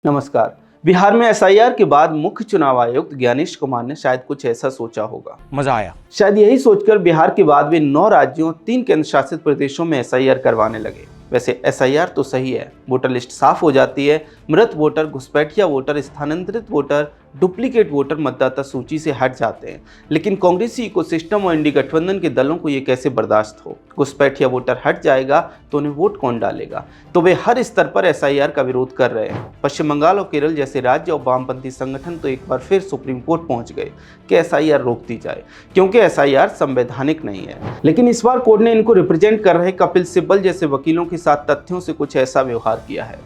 नमस्कार। बिहार में एसआईआर के बाद मुख्य चुनाव आयुक्त ज्ञानेश कुमार ने शायद कुछ ऐसा सोचा होगा। मजा आया। शायद यही सोचकर बिहार के बाद वे 9 राज्यों 3 केंद्र शासित प्रदेशों में एसआईआर करवाने लगे। वैसे एसआईआर तो सही है, वोटर लिस्ट साफ हो जाती है, मृत वोटर, घुसपैठिया वोटर, स्थानांतरित वोटर, डुप्लीकेट वोटर मतदाता सूची से हट जाते हैं। लेकिन कांग्रेसी इकोसिस्टम और इंडी गठबंधन के दलों को ये कैसे बर्दाश्त हो? घुसपैठिया वोटर हट जाएगा तो उन्हें वोट कौन डालेगा? तो वे हर स्तर पर एसआईआर का विरोध कर रहे हैं। पश्चिम बंगाल और केरल जैसे राज्य और वामपंथी संगठन तो एक बार फिर सुप्रीम कोर्ट पहुंच गए कि एसआईआर रोक दी जाए, क्योंकि एसआईआर संवैधानिक नहीं है। लेकिन इस बार कोर्ट ने इनको रिप्रेजेंट कर रहे कपिल सिब्बल जैसे वकीलों के साथ तथ्यों से कुछ ऐसा व्यवहार किया है।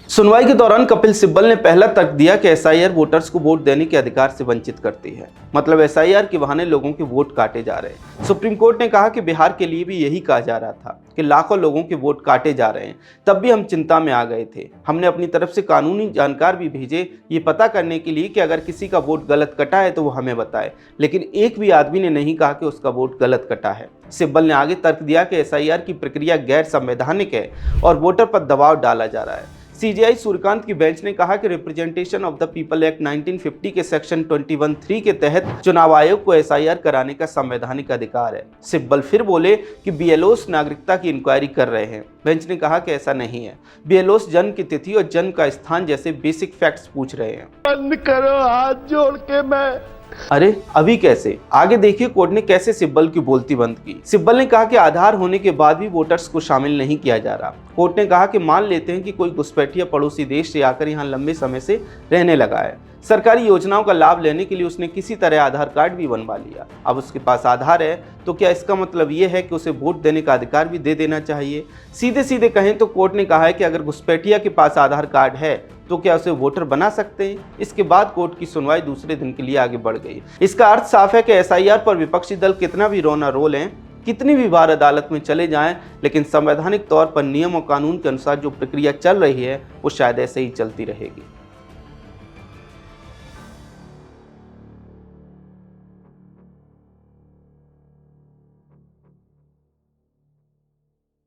सुनवाई के दौरान कपिल सिब्बल ने पहला तर्क दिया कि एसआईआर वोटर्स को वोट देने के अधिकार से वंचित करती है। मतलब एसआईआर के बहाने लोगों के वोट काटे जा रहे हैं। सुप्रीम कोर्ट ने कहा कि बिहार के लिए भी यही कहा जा रहा था कि लाखों लोगों के वोट काटे जा रहे हैं। तब भी हम चिंता में आ गए थे। हमने अपनी तरफ से कानूनी जानकार भी भेजे ये पता करने के लिए कि अगर किसी का वोट गलत कटा है तो वो हमें बताए, लेकिन एक भी आदमी ने नहीं कहा कि उसका वोट गलत कटा है। सिब्बल ने आगे तर्क दिया कि एसआईआर की प्रक्रिया गैर संवैधानिक है और वोटर पर दबाव डाला जा रहा है। सीजेआई सूर्यकांत की बेंच ने कहा कि representation of the people act 1950 के सेक्शन 21(3) के तहत चुनाव आयोग को एसआईआर कराने का संवैधानिक अधिकार है। सिब्बल फिर बोले कि बीएलओस नागरिकता की इंक्वायरी कर रहे हैं। बेंच ने कहा कि ऐसा नहीं है। बीएलओस जन्म की तिथि और जन्म का स्थान जैसे बेसिक फैक्ट्स पूछ रहे हैं। बंद करो, हाथ जोड़ के मैं। अरे अभी कैसे? आगे देखिए कोर्ट ने कैसे सिब्बल की बोलती बंद की। सिब्बल ने कहा कि आधार होने के बाद भी वोटर्स को शामिल नहीं किया जा रहा। कोर्ट ने कहा कि मान लेते हैं कि कोई घुसपैठिया पड़ोसी देश से आकर यहाँ लंबे समय से रहने लगा है। सरकारी योजनाओं का लाभ लेने के लिए उसने किसी तरह आधार कार्ड भी बनवा लिया। अब उसके पास आधार है तो क्या इसका मतलब ये है कि उसे वोट देने का अधिकार भी दे देना चाहिए? सीधे सीधे कहें तो कोर्ट ने कहा है कि अगर घुसपैठिया के पास आधार कार्ड है तो क्या उसे वोटर बना सकते हैं? इसके बाद कोर्ट की सुनवाई दूसरे दिन के लिए आगे बढ़ गई। इसका अर्थ साफ है कि एसआईआर पर विपक्षी दल कितना भी रोना रो लें, कितनी भी बार अदालत में चले जाएं, लेकिन संवैधानिक तौर पर नियम और कानून के अनुसार जो प्रक्रिया चल रही है वो शायद ऐसे ही चलती रहेगी।